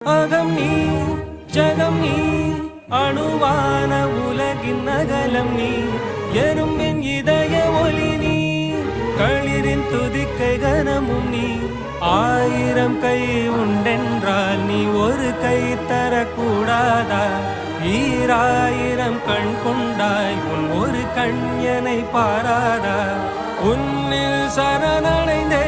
அகம் நீ ஜகம் நீ அணுவான உலகின் அகலம் நீ எறும்பின் இதய ஒளி நீ களிரின் துதிக்கை கனமும் நீ ஆயிரம் கை உண்டென்றால் நீ ஒரு கை தரக்கூடாதா ஈராயிரம் கண் கொண்டாய் ஒரு கண் எனை பாராதா உன்னில் சரணடைந்தே